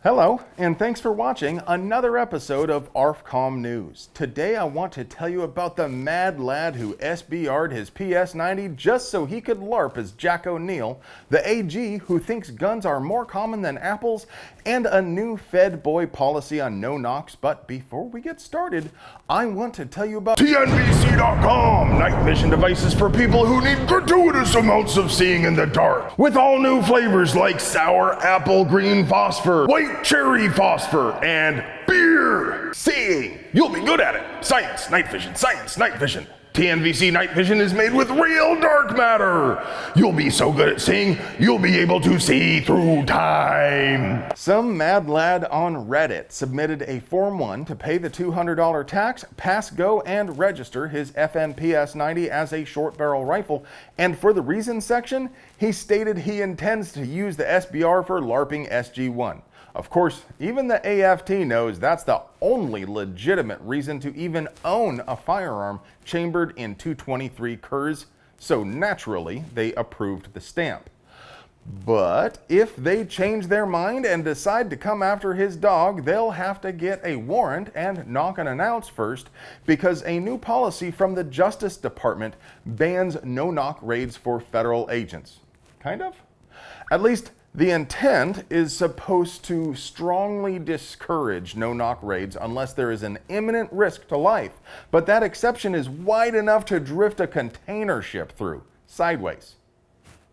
Hello, and thanks for watching another episode of ARFCOM News. Today I want to tell you about the mad lad who SBR'd his PS90 just so he could LARP as Jack O'Neill, the AG who thinks guns are more common than apples, and a new Fed boy policy on no knocks. But before we get started, I want to tell you about TNVC.com, night vision devices for people who need gratuitous amounts of seeing in the dark, with all new flavors like sour apple green phosphor, white cherry phosphor, and beer. Seeing, you'll be good at it. Science, night vision, science, night vision. TNVC night vision is made with real dark matter. You'll be so good at seeing, you'll be able to see through time. Some mad lad on Reddit submitted a Form 1 to pay the $200 tax, pass go, and register his FN PS90 as a short barrel rifle. And for the reasons section, he stated he intends to use the SBR for LARPing SG-1. Of course, even the AFT knows that's the only legitimate reason to even own a firearm chambered in 223 Kurs, so naturally they approved the stamp. But if they change their mind and decide to come after his dog, they'll have to get a warrant and knock and announce first, because a new policy from the Justice Department bans no-knock raids for federal agents. Kind of? At least the intent is supposed to strongly discourage no-knock raids unless there is an imminent risk to life, but that exception is wide enough to drift a container ship through, sideways.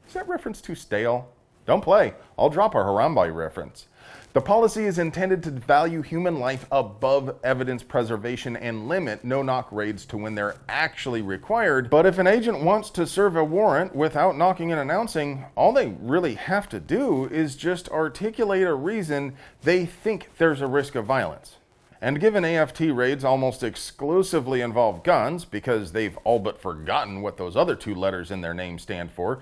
Is that reference too stale? Don't play. I'll drop a Harambe reference. The policy is intended to value human life above evidence preservation and limit no-knock raids to when they're actually required. But if an agent wants to serve a warrant without knocking and announcing, all they really have to do is just articulate a reason they think there's a risk of violence. And given AFT raids almost exclusively involve guns, because they've all but forgotten what those other two letters in their name stand for,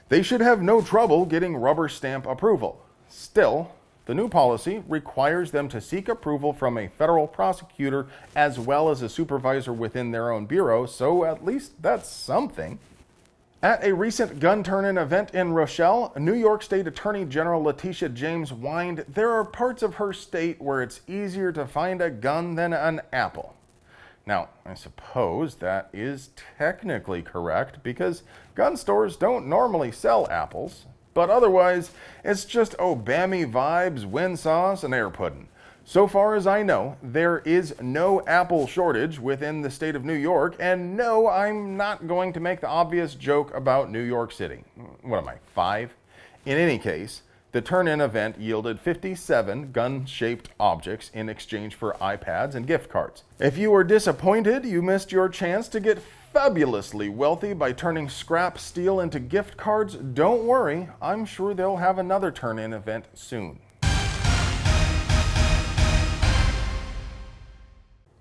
they should have no trouble getting rubber stamp approval. Still, the new policy requires them to seek approval from a federal prosecutor as well as a supervisor within their own bureau, so at least that's something. At a recent gun turn-in event in Rochelle, New York State Attorney General Letitia James whined there are parts of her state where it's easier to find a gun than an apple. Now, I suppose that is technically correct because gun stores don't normally sell apples. But otherwise, it's just Obama vibes, wind sauce, and air pudding. So far as I know, there is no apple shortage within the state of New York, and no, I'm not going to make the obvious joke about New York City. What am I, 5? In any case, the turn-in event yielded 57 gun-shaped objects in exchange for iPads and gift cards. If you were disappointed you missed your chance to get fabulously wealthy by turning scrap steel into gift cards, don't worry, I'm sure they'll have another turn-in event soon.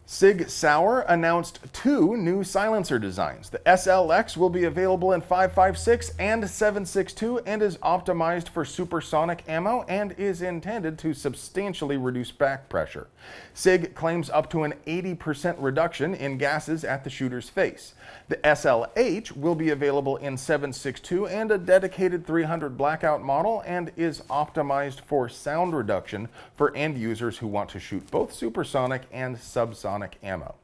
Sig Sauer announced 2 new silencer designs. The SLX will be available in 5.56 and 7.62 and is optimized for supersonic ammo and is intended to substantially reduce back pressure. Sig claims up to an 80% reduction in gases at the shooter's face. The SLH will be available in 7.62 and a dedicated 300 blackout model and is optimized for sound reduction for end users who want to shoot both supersonic and subsonic ammo.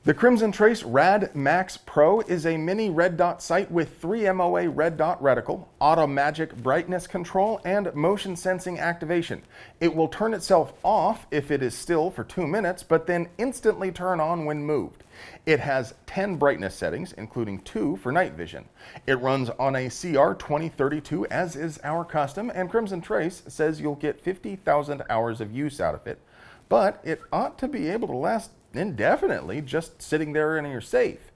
The Crimson Trace Rad Max Pro is a mini red dot sight with 3 MOA red dot reticle, auto magic brightness control, and motion sensing activation. It will turn itself off if it is still for 2 minutes, but then instantly turn on when moved. It has 10 brightness settings, including 2 for night vision. It runs on a CR2032, as is our custom, and Crimson Trace says you'll get 50,000 hours of use out of it, but it ought to be able to last indefinitely just sitting there in your safe.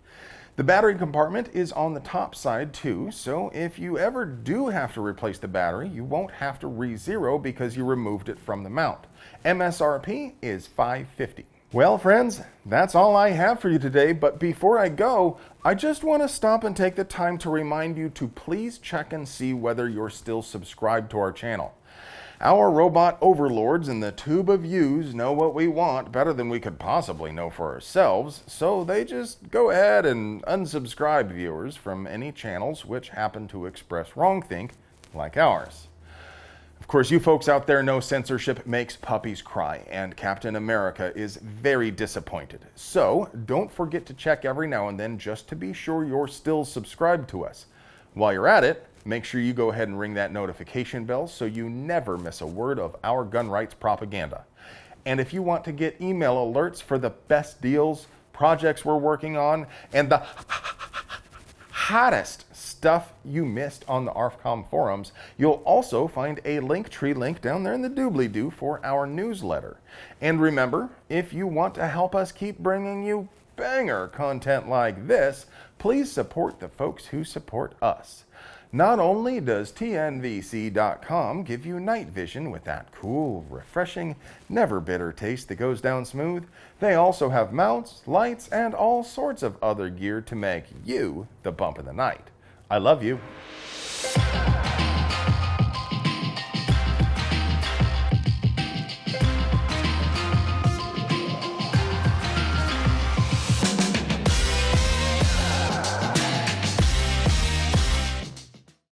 The battery compartment is on the top side too, so if you ever do have to replace the battery, you won't have to re-zero because you removed it from the mount. MSRP is $550. Well, friends, that's all I have for you today, but before I go, I just want to stop and take the time to remind you to please check and see whether you're still subscribed to our channel. Our robot overlords in the tube of yous know what we want better than we could possibly know for ourselves, so they just go ahead and unsubscribe viewers from any channels which happen to express wrongthink like ours. Of course, you folks out there know censorship makes puppies cry, and Captain America is very disappointed. So, don't forget to check every now and then just to be sure you're still subscribed to us. While you're at it, make sure you go ahead and ring that notification bell so you never miss a word of our gun rights propaganda. And if you want to get email alerts for the best deals, projects we're working on, and the hottest stuff you missed on the ARFCOM forums, you'll also find a Linktree link down there in the doobly-doo for our newsletter. And remember, if you want to help us keep bringing you banger content like this, please support the folks who support us. Not only does TNVC.com give you night vision with that cool, refreshing, never bitter taste that goes down smooth, they also have mounts, lights, and all sorts of other gear to make you the bump of the night. I love you.